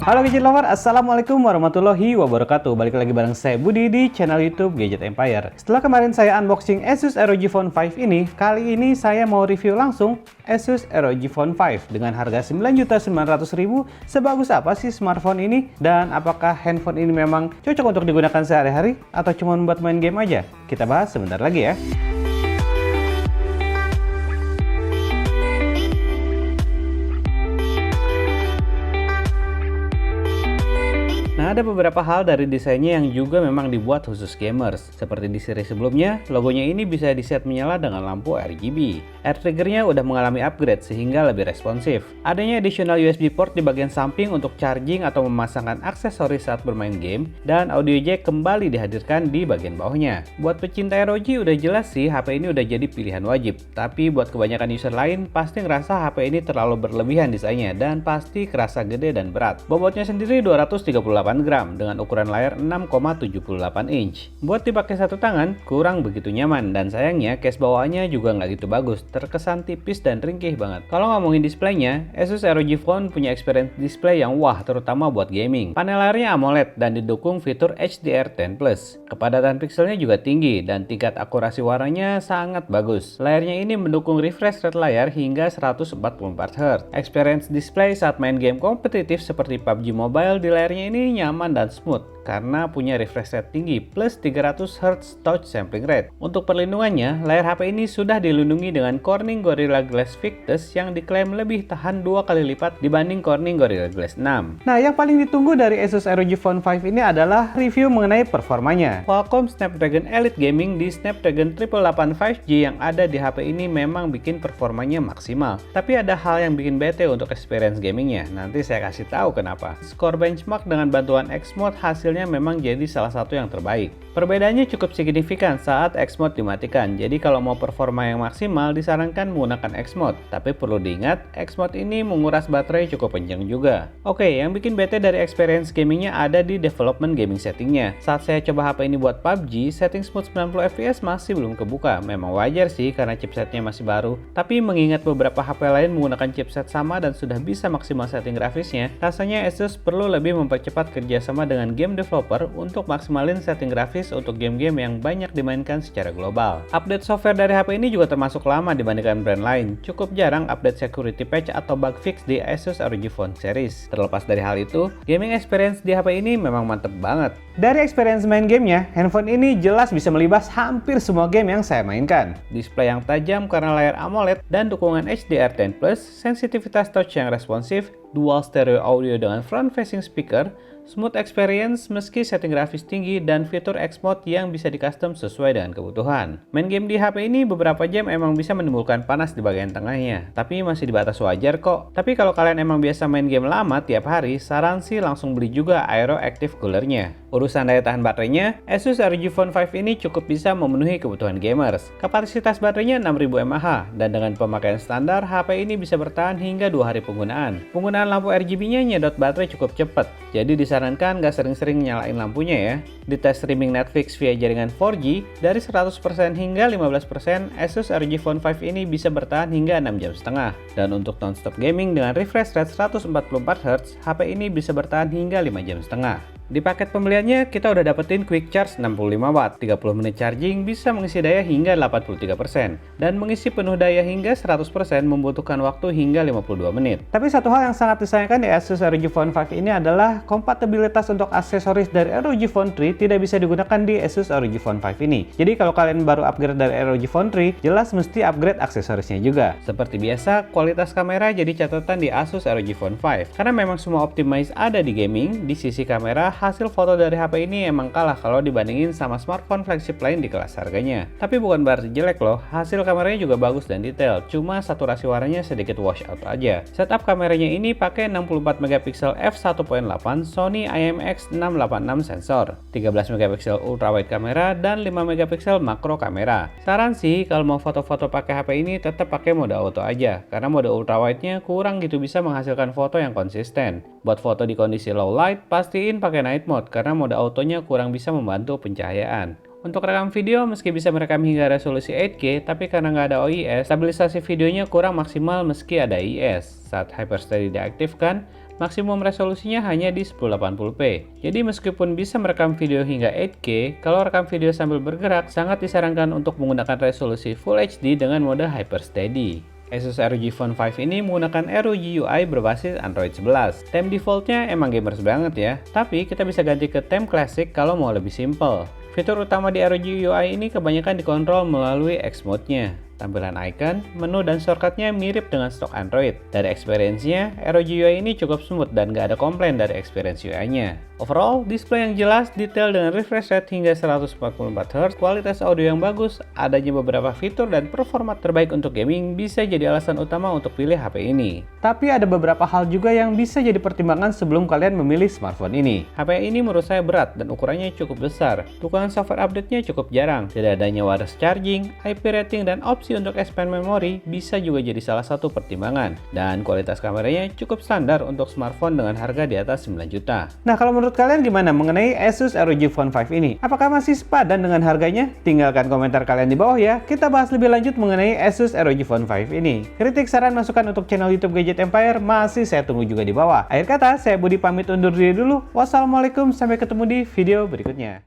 Halo gadget lover, assalamualaikum warahmatullahi wabarakatuh. Balik lagi bareng saya Budi di channel YouTube Gadget Empire. Setelah kemarin saya unboxing Asus ROG Phone 5 ini, kali ini saya mau review langsung Asus ROG Phone 5 dengan harga 9.900.000. Sebagus apa sih smartphone ini? Dan apakah handphone ini memang cocok untuk digunakan sehari-hari atau cuma buat main game aja? Kita bahas sebentar lagi ya. Nah, ada beberapa hal dari desainnya yang juga memang dibuat khusus gamers. Seperti di seri sebelumnya, logonya ini bisa di-set menyala dengan lampu RGB. Air triggernya udah mengalami upgrade sehingga lebih responsif. Adanya additional USB port di bagian samping untuk charging atau memasangkan aksesoris saat bermain game, dan audio jack kembali dihadirkan di bagian bawahnya. Buat pecinta ROG udah jelas sih HP ini udah jadi pilihan wajib. Tapi buat kebanyakan user lain, pasti ngerasa HP ini terlalu berlebihan desainnya dan pasti kerasa gede dan berat. Bobotnya sendiri 238 gram dengan ukuran layar 6,78 inch. Buat dipakai satu tangan, kurang begitu nyaman, dan sayangnya case bawaannya juga nggak gitu bagus, terkesan tipis dan ringkih banget. Kalau ngomongin displaynya, Asus ROG Phone punya experience display yang wah, terutama buat gaming. Panel layarnya AMOLED dan didukung fitur HDR10+. Kepadatan pixelnya juga tinggi dan tingkat akurasi warnanya sangat bagus. Layarnya ini mendukung refresh rate layar hingga 144Hz. Experience display saat main game kompetitif seperti PUBG Mobile di layarnya ini nyaman dan smooth karena punya refresh rate tinggi plus 300Hz touch sampling rate. Untuk perlindungannya, layar HP ini sudah dilindungi dengan Corning Gorilla Glass Victus yang diklaim lebih tahan 2 kali lipat dibanding Corning Gorilla Glass 6. Nah, yang paling ditunggu dari Asus ROG Phone 5 ini adalah review mengenai performanya. Qualcomm Snapdragon Elite Gaming di Snapdragon 888 5G yang ada di HP ini memang bikin performanya maksimal. Tapi ada hal yang bikin bete untuk experience gamingnya. Nanti saya kasih tahu kenapa. Skor benchmark dengan bantuan X-Mode hasilnya memang jadi salah satu yang terbaik. Perbedaannya cukup signifikan saat X-Mode dimatikan, jadi kalau mau performa yang maksimal disarankan menggunakan X-Mode. Tapi perlu diingat, X-Mode ini menguras baterai cukup kencang juga. Oke, yang bikin bete dari experience gamingnya ada di development gaming settingnya. Saat saya coba HP ini buat PUBG, setting smooth 90fps masih belum kebuka. Memang wajar sih karena chipsetnya masih baru. Tapi mengingat beberapa HP lain menggunakan chipset sama dan sudah bisa maksimal setting grafisnya, rasanya Asus perlu lebih mempercepat kerjasama dengan game developer untuk maksimalin setting grafis untuk game-game yang banyak dimainkan secara global. Update software dari HP ini juga termasuk lama dibandingkan brand lain. Cukup jarang update security patch atau bug fix di Asus ROG Phone series. Terlepas dari hal itu, gaming experience di HP ini memang mantep banget. Dari experience main gamenya, handphone ini jelas bisa melibas hampir semua game yang saya mainkan. Display yang tajam karena layar AMOLED dan dukungan HDR10+, sensitivitas touch yang responsif, dual stereo audio dengan front-facing speaker, smooth experience meski setting grafis tinggi, dan fitur X-Mode yang bisa di-custom sesuai dengan kebutuhan. Main game di HP ini beberapa jam emang bisa menimbulkan panas di bagian tengahnya, tapi masih di batas wajar kok. Tapi kalau kalian emang biasa main game lama tiap hari, saran sih langsung beli juga Aero Active Cooler-nya. Urusan daya tahan baterainya, Asus ROG Phone 5 ini cukup bisa memenuhi kebutuhan gamers. Kapasitas baterainya 6000 mAh, dan dengan pemakaian standar, HP ini bisa bertahan hingga 2 hari penggunaan. Penggunaan lampu RGB-nya nyedot baterai cukup cepat, jadi disarankan nggak sering-sering nyalain lampunya ya. Di tes streaming Netflix via jaringan 4G, dari 100% hingga 15%, Asus ROG Phone 5 ini bisa bertahan hingga 6,5 jam. Dan untuk non-stop gaming dengan refresh rate 144Hz, HP ini bisa bertahan hingga 5,5 jam. Di paket pembeliannya, kita udah dapetin Quick Charge 65 Watt, 30 menit charging bisa mengisi daya hingga 83%, dan mengisi penuh daya hingga 100% membutuhkan waktu hingga 52 menit. Tapi satu hal yang sangat disayangkan di Asus ROG Phone 5 ini adalah kompatibilitas untuk aksesoris dari ROG Phone 3 tidak bisa digunakan di Asus ROG Phone 5 ini. Jadi kalau kalian baru upgrade dari ROG Phone 3, jelas mesti upgrade aksesorisnya juga. Seperti biasa, kualitas kamera jadi catatan di Asus ROG Phone 5, karena memang semua optimize ada di gaming. Di sisi kamera, hasil foto dari HP ini emang kalah kalau dibandingin sama smartphone flagship lain di kelas harganya. Tapi bukan berarti jelek loh, hasil kameranya juga bagus dan detail, cuma saturasi warnanya sedikit wash out aja. Setup kameranya ini pakai 64 megapiksel f1.8 Sony IMX686 sensor, 13 megapiksel ultrawide kamera, dan 5 megapiksel makro kamera. Saran sih kalau mau foto-foto pakai HP ini tetap pakai mode auto aja, karena mode ultrawide-nya kurang gitu bisa menghasilkan foto yang konsisten. Buat foto di kondisi low light, pastiin pakai night mode karena mode autonya kurang bisa membantu pencahayaan. Untuk rekam video, meski bisa merekam hingga resolusi 8K, tapi karena nggak ada OIS, stabilisasi videonya kurang maksimal meski ada IS. Saat HyperSteady diaktifkan, Maksimum resolusinya hanya di 1080p. Jadi meskipun bisa merekam video hingga 8K, kalau rekam video sambil bergerak sangat disarankan untuk menggunakan resolusi Full HD dengan mode Hyper Steady. Asus ROG Phone 5 ini menggunakan ROG UI berbasis Android 11. Theme defaultnya emang gamers banget ya, tapi kita bisa ganti ke theme Classic kalau mau lebih simple. Fitur utama di ROG UI ini kebanyakan dikontrol melalui X Mode-nya. Tampilan icon, menu, dan shortcut-nya mirip dengan stok Android. Dari experience-nya, ROG UI ini cukup smooth dan gak ada komplain dari experience UI-nya. Overall, display yang jelas, detail dengan refresh rate hingga 144Hz, kualitas audio yang bagus, adanya beberapa fitur dan performa terbaik untuk gaming bisa jadi alasan utama untuk pilih HP ini. Tapi ada beberapa hal juga yang bisa jadi pertimbangan sebelum kalian memilih smartphone ini. HP ini menurut saya berat dan ukurannya cukup besar. Dukungan software update-nya cukup jarang. Tidak adanya wireless charging, IP rating, dan opsi untuk expand memory bisa juga jadi salah satu pertimbangan. Dan kualitas kameranya cukup standar untuk smartphone dengan harga di atas 9 juta. Nah, kalau menurut kalian gimana mengenai Asus ROG Phone 5 ini? Apakah masih sepadan dengan harganya? Tinggalkan komentar kalian di bawah ya. Kita bahas lebih lanjut mengenai Asus ROG Phone 5 ini. Kritik, saran, masukan untuk channel YouTube Gadget Empire masih saya tunggu juga di bawah. Akhir kata, saya Budi pamit undur diri dulu. Wassalamualaikum, sampai ketemu di video berikutnya.